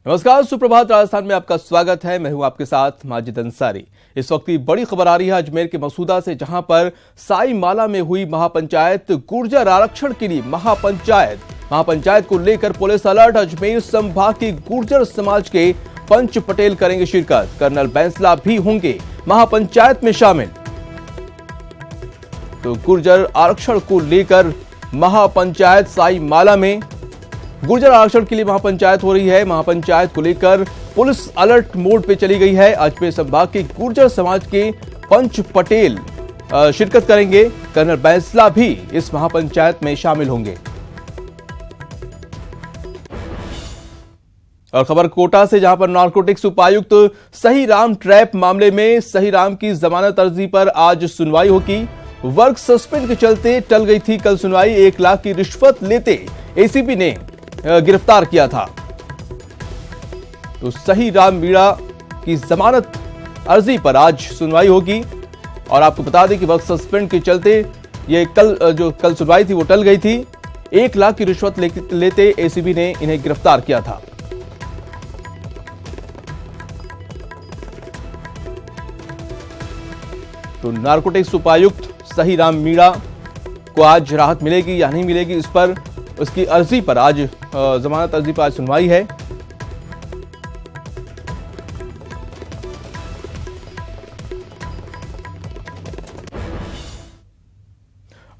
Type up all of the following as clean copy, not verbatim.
नमस्कार, सुप्रभात। राजस्थान में आपका स्वागत है। मैं हूं आपके साथ माजिद अंसारी। इस वक्त की बड़ी खबर आ रही है अजमेर के मसूदा से, जहां पर साई माला में हुई महापंचायत। गुर्जर आरक्षण के लिए महापंचायत को लेकर पुलिस अलर्ट। अजमेर संभाग के गुर्जर समाज के पंच पटेल करेंगे शिरकत। कर्नल बैंसला भी होंगे महापंचायत में शामिल। तो गुर्जर आरक्षण को लेकर महापंचायत साई माला में गुर्जर आरक्षण के लिए महापंचायत हो रही है। महापंचायत को लेकर पुलिस अलर्ट मोड पे चली गई है। अजमेर संभाग के गुर्जर समाज के पंच पटेल शिरकत करेंगे। कर्नल बैंसला भी इस महापंचायत में शामिल होंगे। और खबर कोटा से, जहां पर नारकोटिक्स उपायुक्त सही राम ट्रैप मामले में सही राम की जमानत अर्जी पर आज सुनवाई होगी। वर्क सस्पेंड के चलते टल गई थी कल सुनवाई। 1 लाख की रिश्वत लेते एसीपी ने गिरफ्तार किया था। तो सही राम मीणा की जमानत अर्जी पर आज सुनवाई होगी। और आपको बता दें कि वर्क सस्पेंड के चलते ये कल सुनवाई थी वो टल गई थी। 1 लाख की रिश्वत लेते एसीबी ने इन्हें गिरफ्तार किया था। तो नारकोटिक्स उपायुक्त सही राम मीणा को आज राहत मिलेगी या नहीं मिलेगी, इस पर उसकी अर्जी पर आज जमानत अर्जी पर आज सुनवाई है।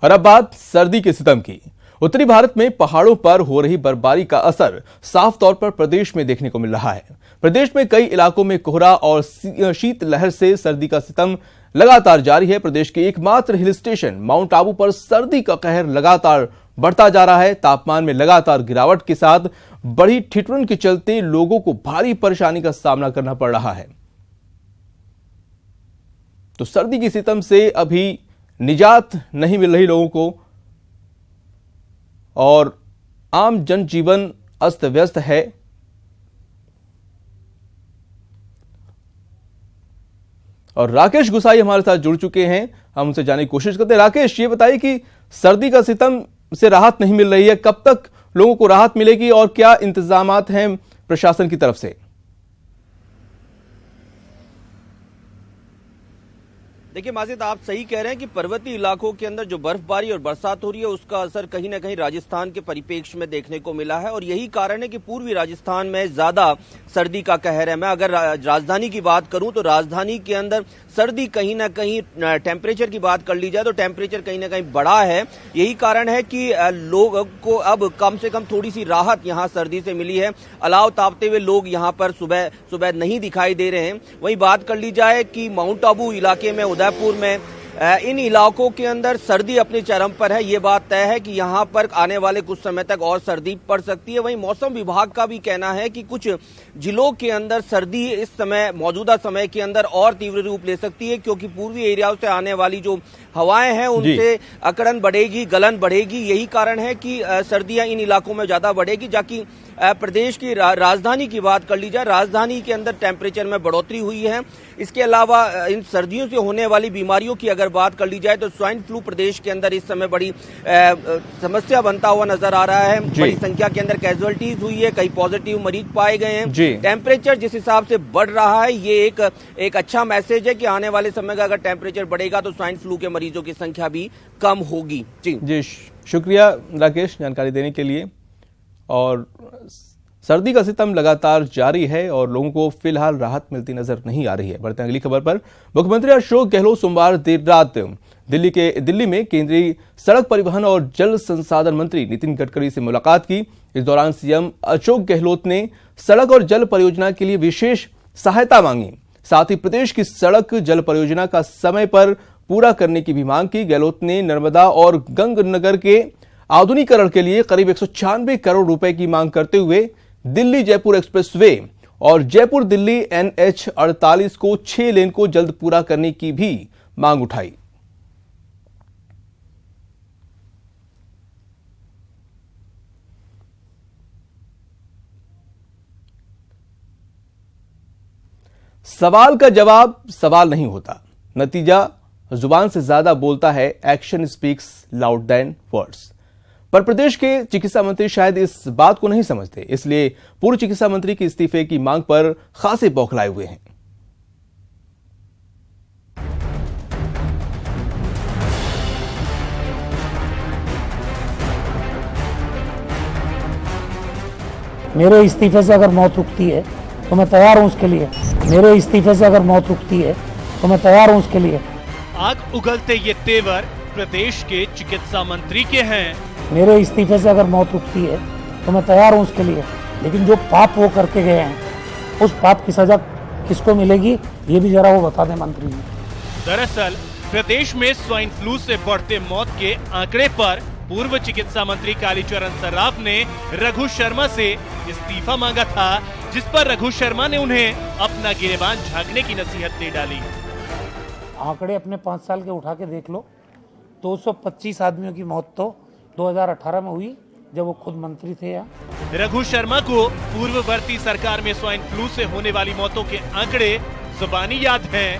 और अब बात सर्दी के सितम की। उत्तरी भारत में पहाड़ों पर हो रही बर्फबारी का असर साफ तौर पर प्रदेश में देखने को मिल रहा है। प्रदेश में कई इलाकों में कोहरा और शीत लहर से सर्दी का सितम लगातार जारी है। प्रदेश के एकमात्र हिल स्टेशन माउंट आबू पर सर्दी का कहर लगातार बढ़ता जा रहा है। तापमान में लगातार गिरावट के साथ बढ़ी ठिठुरन के चलते लोगों को भारी परेशानी का सामना करना पड़ रहा है। तो सर्दी की सितम से अभी निजात नहीं मिल रही लोगों को और आम जनजीवन अस्त व्यस्त है। और राकेश गुसाई हमारे साथ जुड़ चुके हैं, हम उनसे जानने की कोशिश करते हैं। राकेश, ये बताइए कि सर्दी का सितम से राहत नहीं मिल रही है, कब तक लोगों को राहत मिलेगी और क्या इंतजामात हैं प्रशासन की तरफ से? देखिए माजिद, आप सही कह रहे हैं कि पर्वतीय इलाकों के अंदर जो बर्फबारी और बरसात हो रही है उसका असर कहीं ना कहीं राजस्थान के परिप्रेक्ष्य में देखने को मिला है। और यही कारण है कि पूर्वी राजस्थान में ज्यादा सर्दी का कहर है। मैं अगर राजधानी की बात करूं तो राजधानी के अंदर सर्दी कहीं ना कहीं, टेम्परेचर की बात कर ली जाए तो टेम्परेचर कहीं ना कहीं बढ़ा है। यही कारण है कि लोगों को अब कम से कम थोड़ी सी राहत यहां सर्दी से मिली है। अलाव तापते हुए लोग यहां पर सुबह नहीं दिखाई दे रहे हैं। वहीं बात कर ली जाए कि माउंट आबू इलाके में, उदयपुर में, इन इलाकों के अंदर सर्दी अपने चरम पर है। ये बात तय है कि यहां पर आने वाले कुछ समय तक और सर्दी पड़ सकती है। वहीं मौसम विभाग का भी कहना है कि कुछ जिलों के अंदर सर्दी इस समय, मौजूदा समय के अंदर और तीव्र रूप ले सकती है, क्योंकि पूर्वी एरियाओं से आने वाली जो हवाएं हैं उनसे अकड़न बढ़ेगी, गलन बढ़ेगी। यही कारण है कि सर्दियां इन इलाकों में ज्यादा बढ़ेगी। जबकि प्रदेश की राजधानी की बात कर ली जाए, राजधानी के अंदर टेम्परेचर में बढ़ोतरी हुई है। इसके अलावा इन सर्दियों से होने वाली बीमारियों की अगर बात कर ली जाए तो स्वाइन फ्लू प्रदेश के अंदर इस समय बड़ी समस्या बनता हुआ नजर आ रहा है। बड़ी संख्या के अंदर कैजुअलिटीज हुई है, कई पॉजिटिव मरीज पाए गए हैं। टेम्परेचर जिस हिसाब से बढ़ रहा है, ये एक अच्छा मैसेज है कि आने वाले समय का अगर टेम्परेचर बढ़ेगा तो स्वाइन फ्लू के मरीजों की संख्या भी कम होगी। जी, शुक्रिया राकेश जानकारी देने के लिए। और सर्दी का सितम लगातार जारी है और लोगों को फिलहाल राहत मिलती नजर नहीं आ रही है। बढ़ते हैं अगली खबर पर। मुख्यमंत्री अशोक गहलोत सोमवार देर रात दिल्ली में केंद्रीय सड़क परिवहन और जल संसाधन मंत्री नितिन गडकरी से मुलाकात की। इस दौरान सीएम अशोक गहलोत ने सड़क और जल परियोजना के लिए विशेष सहायता मांगी। साथ ही प्रदेश की सड़क जल परियोजना का समय पर पूरा करने की भी मांग की। गहलोत ने नर्मदा और गंगनगर के आधुनिकीकरण के लिए करीब 196 करोड़ रुपए की मांग करते हुए दिल्ली जयपुर एक्सप्रेसवे और जयपुर दिल्ली NH 48 को 6 लेन को जल्द पूरा करने की भी मांग उठाई। सवाल का जवाब सवाल नहीं होता, नतीजा जुबान से ज्यादा बोलता है। Action speaks loud than words. पर प्रदेश के चिकित्सा मंत्री शायद इस बात को नहीं समझते, इसलिए पूर्व चिकित्सा मंत्री के इस्तीफे की मांग पर खासे बौखलाए हुए हैं। मेरे इस्तीफे से अगर मौत रुकती है तो मैं तैयार हूं उसके लिए। मेरे इस्तीफे से अगर मौत रुकती है तो मैं तैयार हूं उसके लिए। आग उगलते ये तेवर प्रदेश के चिकित्सा मंत्री के हैं। मेरे इस्तीफे से अगर मौत रुकती है तो मैं तैयार हूं उसके लिए, लेकिन जो पाप वो करके गए हैं उस पाप की सजा किसको मिलेगी ये भी जरा वो बता दें मंत्री जी। दरअसल प्रदेश में स्वाइन फ्लू से बढ़ते मौत के आंकड़े पर पूर्व चिकित्सा मंत्री कालीचरण सर्राफ ने रघु शर्मा से इस्तीफा मांगा था, जिस पर रघु शर्मा ने उन्हें अपना गिरेबान झांकने की नसीहत दे डाली। आंकड़े अपने 5 साल के उठा के देख लो, 225 आदमियों की मौत तो 2018 में हुई जब वो खुद मंत्री थे। यहाँ रघु शर्मा को पूर्ववर्ती सरकार में स्वाइन फ्लू से होने वाली मौतों के आंकड़े जुबानी याद हैं,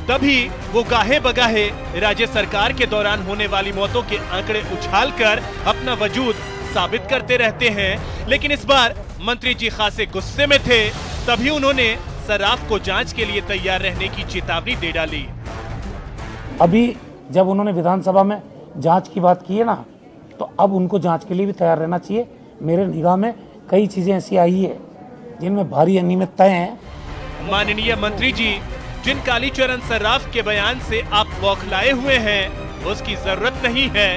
तभी वो गाहे बगाहे राज्य सरकार के दौरान होने वाली मौतों के आंकड़े उछालकर अपना वजूद साबित करते रहते हैं। लेकिन इस बार मंत्री जी खासे गुस्से में थे, तभी उन्होंने सर्राफ को जांच के लिए तैयार रहने की चेतावनी दे डाली। अभी जब उन्होंने विधानसभा में जांच की बात की है ना, तो अब उनको जांच के लिए भी तैयार रहना चाहिए। मेरे निगाह में कई चीजें ऐसी आई है जिनमें भारी अनियमितताएं हैं। माननीय मंत्री जी, जिन कालीचरण सर्राफ के बयान से आप बौखलाए हुए हैं उसकी जरूरत नहीं है।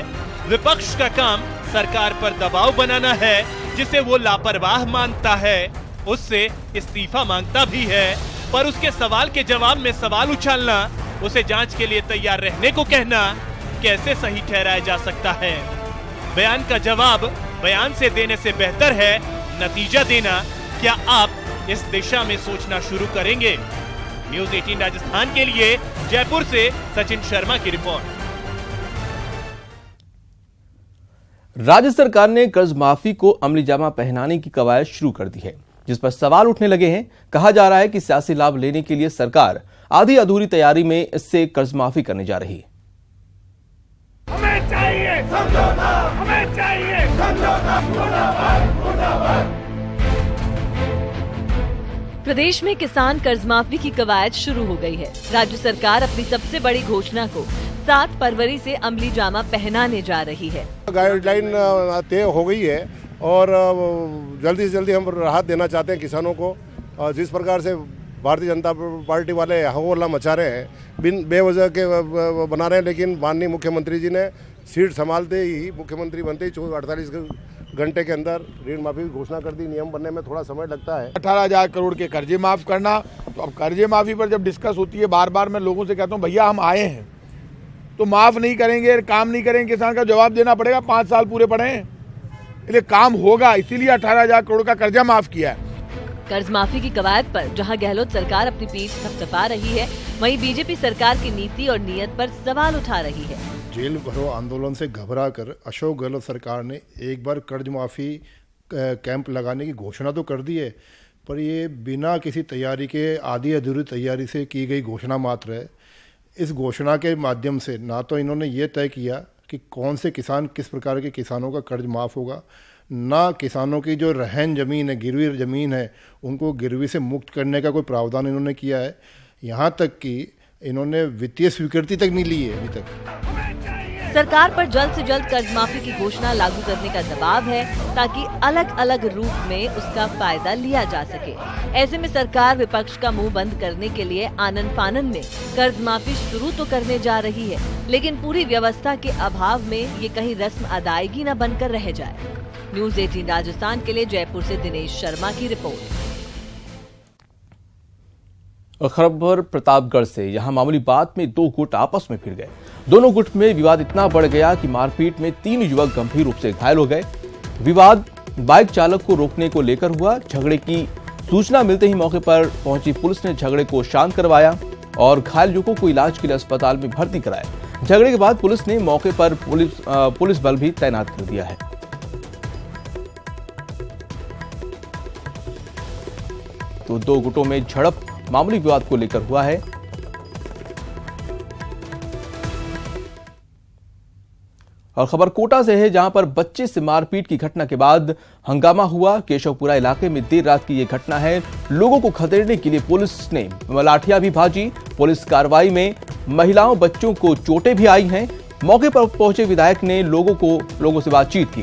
विपक्ष का काम सरकार पर दबाव बनाना है, जिसे वो लापरवाह मानता है, उससे इस्तीफा मांगता भी है, पर उसके सवाल के जवाब में सवाल उछालना, उसे जांच के लिए तैयार रहने को कहना कैसे सही ठहराया जा सकता है। बयान का जवाब बयान से देने से बेहतर है नतीजा देना। क्या आप इस दिशा में सोचना शुरू करेंगे? न्यूज़ 18 राजस्थान के लिए जयपुर से सचिन शर्मा की रिपोर्ट। राज्य सरकार ने कर्ज माफी को अमली जामा पहनाने की कवायद शुरू कर दी है, जिस पर सवाल उठने लगे हैं। कहा जा रहा है कि सियासी लाभ लेने के लिए सरकार आधी अधूरी तैयारी में इससे कर्ज माफी करने जा रही है। हमें चाहिए समझौता, हमें चाहिए समझौता, मुर्दाबाद, मुर्दाबाद। प्रदेश में किसान कर्ज माफी की कवायद शुरू हो गई है। राज्य सरकार अपनी सबसे बड़ी घोषणा को 7 फरवरी से अमली जामा पहनाने जा रही है। गाइडलाइन तय हो गई है और जल्दी से जल्दी हम राहत देना चाहते हैं किसानों को। जिस प्रकार से भारतीय जनता पार्टी वाले हल्ला मचा रहे हैं, बिन बेवजह के बना रहे हैं, लेकिन माननीय मुख्यमंत्री जी ने सीट संभालते ही, मुख्यमंत्री बनते ही 48 घंटे के अंदर ऋण माफी की घोषणा कर दी। नियम बनने में थोड़ा समय लगता है। 18,000 करोड़ के कर्जे माफ करना, तो अब कर्जे माफी पर जब डिस्कस होती है, बार बार मैं लोगों से कहता हूँ भैया हम आए हैं तो माफ नहीं करेंगे, काम नहीं करेंगे, किसान का जवाब देना पड़ेगा। 5 साल पूरे पड़े हैं, इसलिए काम होगा, इसीलिए 18,000 करोड़ का कर्जा माफ किया है। कर्ज माफी की कवायद पर जहां गहलोत सरकार अपनी पीठ थपथपा रही है, वहीं बीजेपी सरकार की नीति और नीयत पर सवाल उठा रही है। जेल भरो आंदोलन से घबराकर अशोक गहलोत सरकार ने एक बार कर्ज माफी कैंप लगाने की घोषणा तो कर दी है, पर ये बिना किसी तैयारी के आधी अधूरी तैयारी से की गई घोषणा मात्र है। इस घोषणा के माध्यम से ना तो इन्होंने ये तय किया कि कौन से किसान, किस प्रकार के किसानों का कर्ज माफ़ होगा, ना किसानों की जो रहन ज़मीन है, गिरवी ज़मीन है, उनको गिरवी से मुक्त करने का कोई प्रावधान इन्होंने किया है। यहाँ तक कि इन्होंने वित्तीय स्वीकृति तक नहीं ली है अभी तक। सरकार पर जल्द से जल्द कर्ज माफी की घोषणा लागू करने का दबाव है, ताकि अलग अलग रूप में उसका फायदा लिया जा सके। ऐसे में सरकार विपक्ष का मुंह बंद करने के लिए आनन फानन में कर्ज माफी शुरू तो करने जा रही है, लेकिन पूरी व्यवस्था के अभाव में ये कहीं रस्म अदायगी न बनकर रह जाए। न्यूज़ 18 राजस्थान के लिए जयपुर से दिनेश शर्मा की रिपोर्ट। खबर प्रतापगढ़ से, यहां मामूली बात में 2 गुट आपस में भिड़ गए। दोनों गुट में विवाद इतना बढ़ गया कि मारपीट में 3 युवक गंभीर रूप से घायल हो गए। विवाद बाइक चालक को रोकने को लेकर हुआ। झगड़े की सूचना मिलते ही मौके पर पहुंची पुलिस ने झगड़े को शांत करवाया और घायल युवकों को इलाज के लिए अस्पताल में भर्ती कराया। झगड़े के बाद पुलिस ने मौके पर पुलिस बल भी तैनात कर दिया है। तो 2 गुटों में झड़प मामूली विवाद को लेकर हुआ है। और खबर कोटा से है, जहां पर बच्चे से मारपीट की घटना के बाद हंगामा हुआ। केशवपुरा इलाके में देर रात की यह घटना है। लोगों को खदेड़ने के लिए पुलिस ने लाठियां भी भाजी। पुलिस कार्रवाई में महिलाओं बच्चों को चोटें भी आई हैं। मौके पर पहुंचे विधायक ने लोगों से बातचीत की।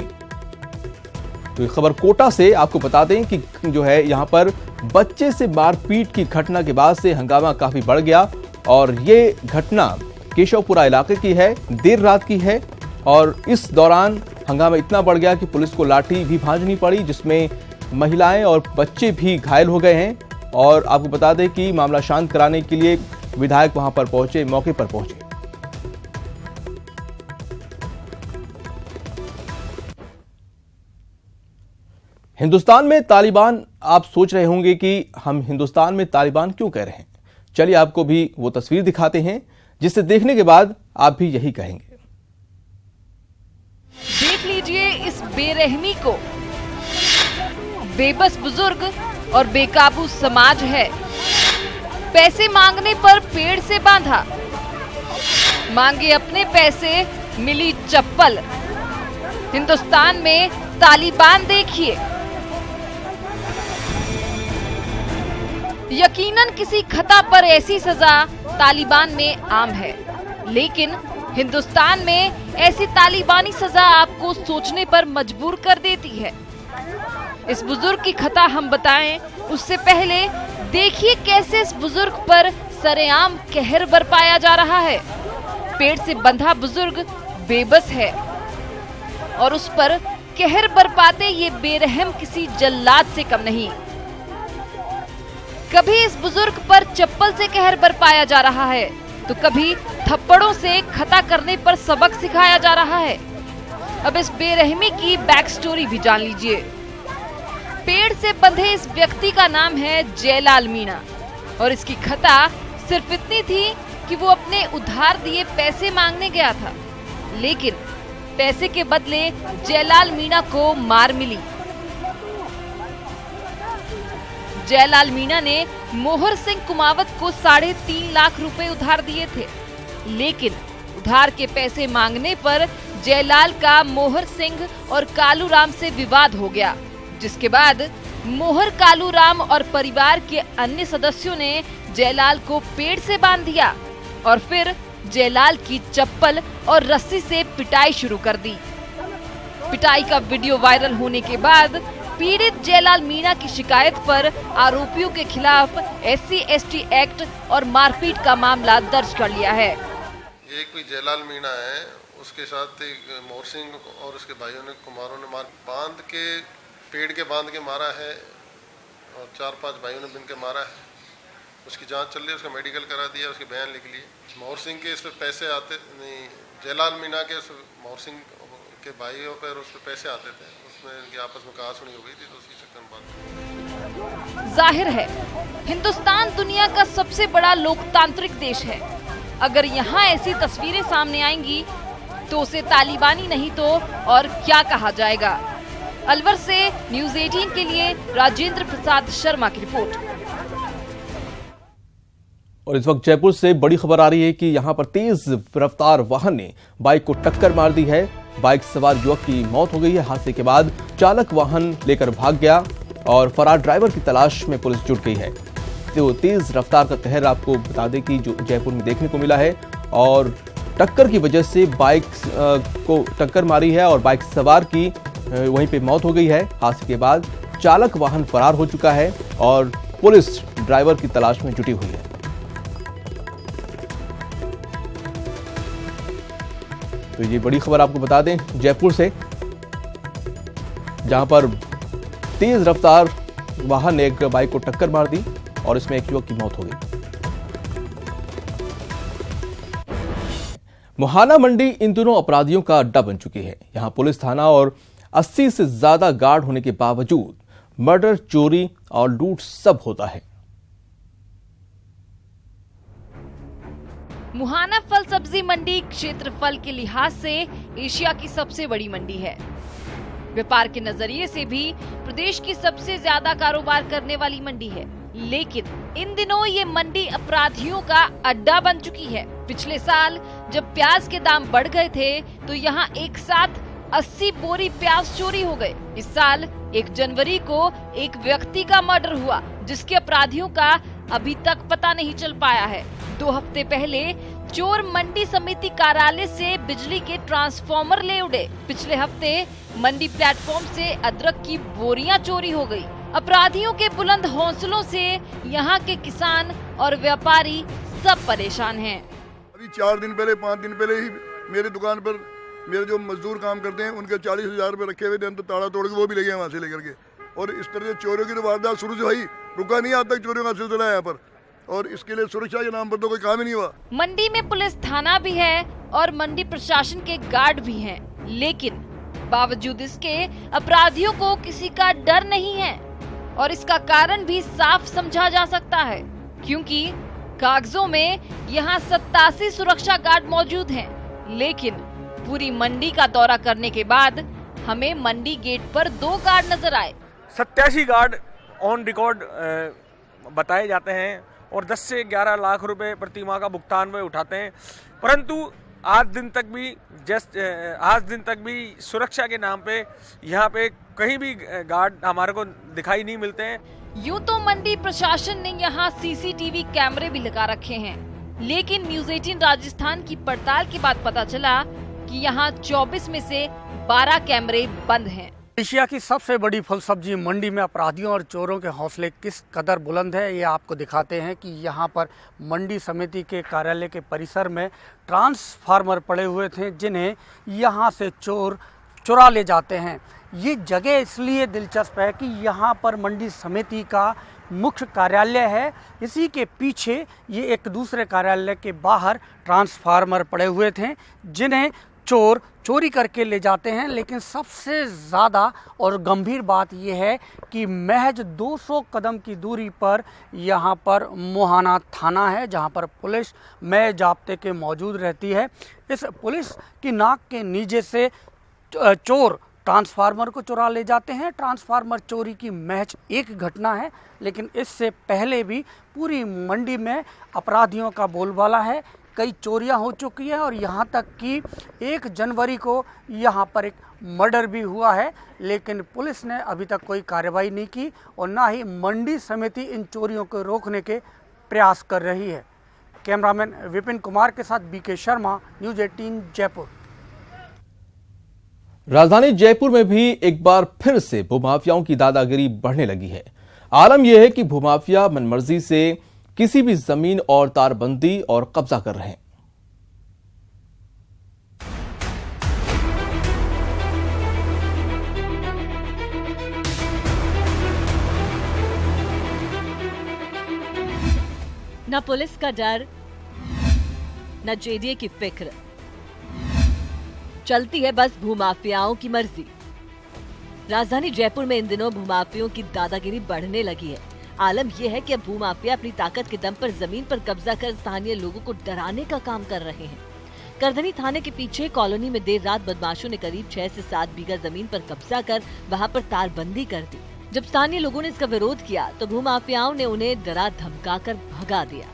तो ये खबर कोटा से आपको बता दें कि जो है यहां पर बच्चे से मारपीट की घटना के बाद से हंगामा काफी बढ़ गया और ये घटना केशवपुरा इलाके की है, देर रात की है। और इस दौरान हंगामा इतना बढ़ गया कि पुलिस को लाठी भी भांजनी पड़ी, जिसमें महिलाएं और बच्चे भी घायल हो गए हैं। और आपको बता दें कि मामला शांत कराने के लिए विधायक वहां पर पहुंचे, मौके पर पहुंचे। हिंदुस्तान में तालिबान, आप सोच रहे होंगे कि हम हिंदुस्तान में तालिबान क्यों कह रहे हैं। चलिए आपको भी वो तस्वीर दिखाते हैं, जिसे देखने के बाद आप भी यही कहेंगे। देख लीजिए इस बेरहमी को। बेबस बुजुर्ग और बेकाबू समाज है। पैसे मांगने पर पेड़ से बांधा, मांगे अपने पैसे, मिली चप्पल। हिंदुस्तान में तालिबान देखिए। यकीनन किसी खता पर ऐसी सजा तालिबान में आम है, लेकिन हिंदुस्तान में ऐसी तालिबानी सजा आपको सोचने पर मजबूर कर देती है। इस बुजुर्ग की खता हम बताएं उससे पहले देखिए कैसे इस बुजुर्ग पर सरेआम कहर बरपाया जा रहा है। पेड़ से बंधा बुजुर्ग बेबस है और उस पर कहर बरपाते ये बेरहम किसी जल्लाद से कम नहीं। कभी इस बुजुर्ग पर चप्पल से कहर बरपाया जा रहा है, तो कभी थप्पड़ों से खता करने पर सबक सिखाया जा रहा है। अब इस बेरहमी की बैक स्टोरी भी जान लीजिए। पेड़ से बंधे इस व्यक्ति का नाम है जयलाल मीणा और इसकी खता सिर्फ इतनी थी कि वो अपने उधार दिए पैसे मांगने गया था, लेकिन पैसे के बदले जयलाल मीणा को मार मिली। जयलाल मीणा ने मोहर सिंह कुमावत को 3.5 लाख रुपए उधार दिए थे, लेकिन उधार के पैसे मांगने पर जयलाल का मोहर सिंह और कालूराम से विवाद हो गया, जिसके बाद मोहर, कालूराम और परिवार के अन्य सदस्यों ने जयलाल को पेड़ से बांध दिया और फिर जयलाल की चप्पल और रस्सी से पिटाई शुरू कर दी। पिटाई का वीडियो वायरल होने के बाद पीड़ित जयलाल मीणा की शिकायत पर आरोपियों के खिलाफ SC/ST एक्ट और मारपीट का मामला दर्ज कर लिया है। ये कोई जयलाल मीणा है, उसके साथ मोहर सिंह और उसके भाइयों ने, कुमारों ने बांध के, पेड़ के बांध के मारा है और 4-5 भाइयों ने मिलकर मारा है। उसकी जांच चल रही है, उसका मेडिकल करा दिया, उसके बयान लिख लिए। मोहर सिंह के इस पे पैसे आते नहीं, जयलाल मीणा के मोहर सिंह के भाइयों पर उस पे पैसे आते थे, उसमें इनकी आपस में कहासुनी हो गई थी, तो उसी चक्कर में बात। जाहिर है हिंदुस्तान दुनिया का सबसे बड़ा लोकतांत्रिक देश है। अगर यहाँ ऐसी तस्वीरें सामने आएंगी तो उसे तालिबानी नहीं तो और क्या कहा जाएगा। अलवर से न्यूज़ 18 के लिए राजेंद्र प्रसाद शर्मा की रिपोर्ट। और इस वक्त जयपुर से बड़ी खबर आ रही है कि यहां पर तेज रफ्तार वाहन ने बाइक को टक्कर मार दी है। बाइक सवार युवक की मौत हो गई है। हादसे के बाद चालक वाहन लेकर भाग गया और फरार ड्राइवर की तलाश में पुलिस जुट गई है। तो तेज रफ्तार का कहर आपको बता दें कि जो जयपुर में देखने को मिला है और टक्कर की वजह से बाइक को टक्कर मारी है और बाइक सवार की वहीं पे मौत हो गई है। हादसे के बाद चालक वाहन फरार हो चुका है और पुलिस ड्राइवर की तलाश में जुटी हुई है। तो ये बड़ी खबर आपको बता दें जयपुर से, जहां पर तेज रफ्तार वाहन ने एक बाइक को टक्कर मार दी और इसमें एक युवक की मौत हो गई। मुहाना मंडी इन दिनों अपराधियों का अड्डा बन चुकी है। यहां पुलिस थाना और 80 से ज्यादा गार्ड होने के बावजूद मर्डर, चोरी और लूट सब होता है। मुहाना फल सब्जी मंडी क्षेत्रफल के लिहाज से एशिया की सबसे बड़ी मंडी है। व्यापार के नजरिए से भी प्रदेश की सबसे ज्यादा कारोबार करने वाली मंडी है, लेकिन इन दिनों ये मंडी अपराधियों का अड्डा बन चुकी है। पिछले साल जब प्याज के दाम बढ़ गए थे तो यहाँ एक साथ 80 बोरी प्याज चोरी हो गए। इस साल 1 जनवरी को एक व्यक्ति का मर्डर हुआ, जिसके अपराधियों का अभी तक पता नहीं चल पाया है। 2 हफ्ते पहले चोर मंडी समिति कार्यालय से बिजली के ट्रांसफार्मर ले उड़े। पिछले हफ्ते मंडी प्लेटफॉर्म से अदरक की बोरियां चोरी हो गई। अपराधियों के बुलंद हौसलों से यहाँ के किसान और व्यापारी सब परेशान हैं। अभी 4 दिन पहले 5 दिन पहले ही मेरी दुकान पर मेरे जो मजदूर काम करते हैं उनके 40,000 रुपए रखे हुए थे, तो ताला तोड़ के वो भी ले गए वहाँ से लेकर के। और इस तरह से चोरियों की तो वारदात शुरू से भाई रुका नहीं, आज तक चोरियों का सिलसिला है यहाँ पर, और इसके लिए सुरक्षा के नाम पर तो कोई काम ही नहीं हुआ। मंडी में पुलिस थाना भी है और मंडी प्रशासन के गार्ड भी हैं, लेकिन बावजूद इसके अपराधियों को किसी का डर नहीं है। और इसका कारण भी साफ समझा जा सकता है, क्योंकि कागजों में यहाँ 87 सुरक्षा गार्ड मौजूद हैं, लेकिन पूरी मंडी का दौरा करने के बाद हमें मंडी गेट पर 2 गार्ड नजर आए। 87 गार्ड ऑन रिकॉर्ड बताए जाते हैं और 10 से 11 लाख रुपए प्रति माह का भुगतान वे उठाते हैं, परंतु आज दिन तक भी सुरक्षा के नाम पे यहाँ पे कहीं भी गार्ड हमारे को दिखाई नहीं मिलते हैं। यूं तो मंडी प्रशासन ने यहाँ सीसीटीवी कैमरे भी लगा रखे हैं, लेकिन न्यूज़ 18 राजस्थान की पड़ताल के बाद पता चला कि यहाँ 24 में से 12 कैमरे बंद हैं। एशिया की सबसे बड़ी फल सब्जी मंडी में अपराधियों और चोरों के हौसले किस कदर बुलंद है, ये आपको दिखाते हैं कि यहाँ पर मंडी समिति के कार्यालय के परिसर में ट्रांसफार्मर पड़े हुए थे, जिन्हें यहाँ से चोर चुरा ले जाते हैं। ये जगह इसलिए दिलचस्प है कि यहाँ पर मंडी समिति का मुख्य कार्यालय है, इसी के पीछे ये एक दूसरे कार्यालय के बाहर ट्रांसफार्मर पड़े हुए थे, जिन्हें चोर चोरी करके ले जाते हैं। लेकिन सबसे ज़्यादा और गंभीर बात यह है कि महज 200 कदम की दूरी पर यहाँ पर मोहाना थाना है, जहाँ पर पुलिस में जाब्ते के मौजूद रहती है। इस पुलिस की नाक के नीचे से चोर ट्रांसफार्मर को चुरा ले जाते हैं। ट्रांसफार्मर चोरी की महज एक घटना है, लेकिन इससे पहले भी पूरी मंडी में अपराधियों का बोलबाला है। कई चोरियां हो चुकी हैं और यहाँ तक कि 1 जनवरी को यहाँ पर एक मर्डर भी हुआ है, लेकिन पुलिस ने अभी तक कोई कार्रवाई नहीं की और ना ही मंडी समिति इन चोरियों को रोकने के प्रयास कर रही है। कैमरामैन विपिन कुमार के साथ बीके शर्मा, न्यूज़ 18 जयपुर। राजधानी जयपुर में भी एक बार फिर से भूमाफियाओं की दादागिरी बढ़ने लगी है। आलम यह है कि भूमाफिया मनमर्जी से किसी भी जमीन और तारबंदी और कब्जा कर रहे हैं। न पुलिस का डर, न जेडीए की फिक्र, चलती है बस भूमाफियाओं की मर्जी। राजधानी जयपुर में इन दिनों भूमाफियों की दादागिरी बढ़ने लगी है। आलम यह है कि अब भूमाफिया अपनी ताकत के दम पर जमीन पर कब्जा कर स्थानीय लोगों को डराने का काम कर रहे हैं। करधनी थाने के पीछे कॉलोनी में देर रात बदमाशों ने करीब 6 से 7 बीघा जमीन पर कब्जा कर वहां पर तारबंदी कर दी। जब स्थानीय लोगों ने इसका विरोध किया तो भूमाफियाओं ने उन्हें डरा धमका कर भगा दिया।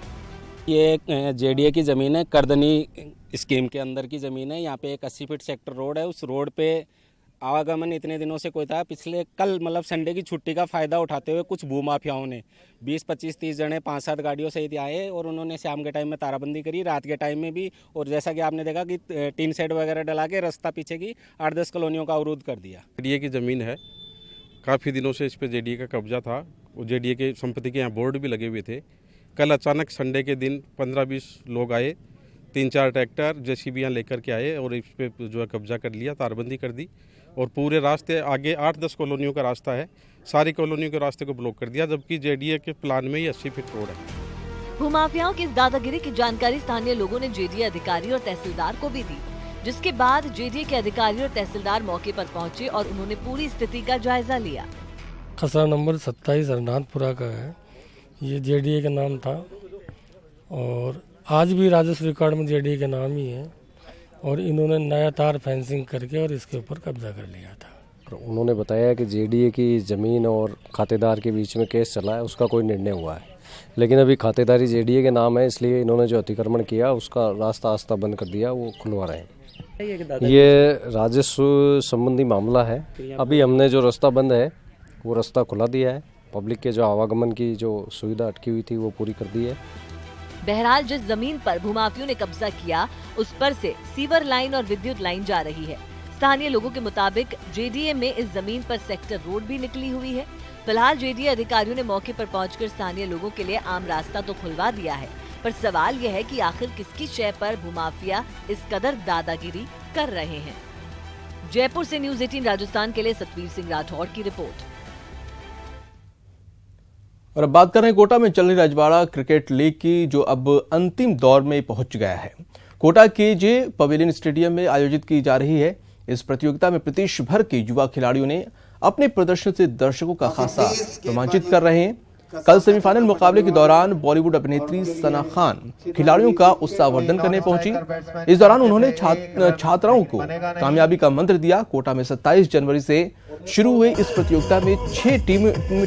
ये जेडीए की जमीन है, करधनी स्कीम के अंदर की जमीन है। यहाँ पे एक 80 फीट सेक्टर रोड है। उस रोड पे आवागमन इतने दिनों से कोई था। पिछले कल मतलब संडे की छुट्टी का फायदा उठाते हुए कुछ भूमाफियाओं ने 20, 25, 30 जने 5-7 गाड़ियों सहित आए और उन्होंने शाम के टाइम में ताराबंदी करी, रात के टाइम में भी। और जैसा कि आपने देखा कि टीन शेड वगैरह डला के रास्ता पीछे की 8-10 कॉलोनियों का अवरोध कर दिया। जेडीए की ज़मीन है, काफ़ी दिनों से इस पर जेडीए का कब्जा था। वो जेडीए के संपत्ति के यहाँ बोर्ड भी लगे हुए थे। कल अचानक संडे के दिन 15-20 लोग आए, 3-4 ट्रैक्टर जेसीबी लेकर के आए और इस पर जो है कब्जा कर लिया, तारबंदी कर दी। और पूरे रास्ते आगे 8-10 कॉलोनियों का रास्ता है, सारी कॉलोनियों के रास्ते को ब्लॉक कर दिया, जबकि जेडीए के प्लान में ही 80 फीट रोड है। भूमाफियाओं की इस दादागिरी की जानकारी स्थानीय लोगों ने जेडीए अधिकारी और तहसीलदार को भी दी, जिसके बाद जेडीए के अधिकारी और तहसीलदार मौके पर पहुंचे और उन्होंने पूरी स्थिति का जायजा लिया। खसरा नंबर 27 हरनाथपुरा का है, ये जेडीए का नाम था और आज भी राजस्व रिकॉर्ड में जेडीए का नाम ही है। और इन्होंने नया तार फेंसिंग करके और इसके ऊपर कब्जा कर लिया था। उन्होंने बताया कि जेडीए की ज़मीन और खातेदार के बीच में केस चला है, उसका कोई निर्णय हुआ है। लेकिन अभी खातेदारी जेडीए के नाम है, इसलिए इन्होंने जो अतिक्रमण किया उसका रास्ता आस्ता बंद कर दिया, वो खुलवा रहे हैं। ये राजस्व संबंधी मामला है। अभी हमने जो रास्ता बंद है वो रास्ता खुला दिया है, पब्लिक के जो आवागमन की जो सुविधा अटकी हुई थी वो पूरी कर दी है। बहरहाल जिस जमीन पर भूमाफियों ने कब्जा किया उस पर से सीवर लाइन और विद्युत लाइन जा रही है। स्थानीय लोगों के मुताबिक जेडीए में इस जमीन पर सेक्टर रोड भी निकली हुई है। फिलहाल जेडीए अधिकारियों ने मौके पर पहुंचकर स्थानीय लोगों के लिए आम रास्ता तो खुलवा दिया है, पर सवाल यह है कि आखिर किसकी शय पर भूमाफिया इस कदर दादागिरी कर रहे हैं। जयपुर से न्यूज़ 18 राजस्थान के लिए सतवीर सिंह राठौड़ की रिपोर्ट। और अब बात कर रहे हैं कोटा में चल रही रजवाड़ा क्रिकेट लीग की, जो अब अंतिम दौर में पहुंच गया है। कोटा के जे पवेलियन स्टेडियम में आयोजित की जा रही है इस प्रतियोगिता में प्रदेश भर के युवा खिलाड़ियों ने अपने प्रदर्शन से दर्शकों का खासा रोमांचित कर रहे हैं। कल सेमीफाइनल मुकाबले के दौरान बॉलीवुड अभिनेत्री सना खान खिलाड़ियों का उत्साहवर्धन करने पहुंची। इस दौरान उन्होंने छात्राओं को कामयाबी का मंत्र दिया। कोटा में 27 जनवरी से शुरू हुए इस प्रतियोगिता में 6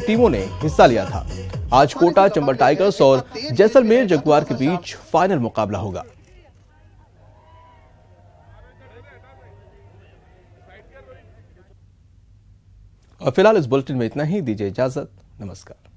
टीमों ने हिस्सा लिया था। आज कोटा चंबल टाइगर्स और जैसलमेर जगुआर के बीच फाइनल मुकाबला होगा। और फिलहाल इस बुलेटिन में इतना ही। दीजिए इजाजत, नमस्कार।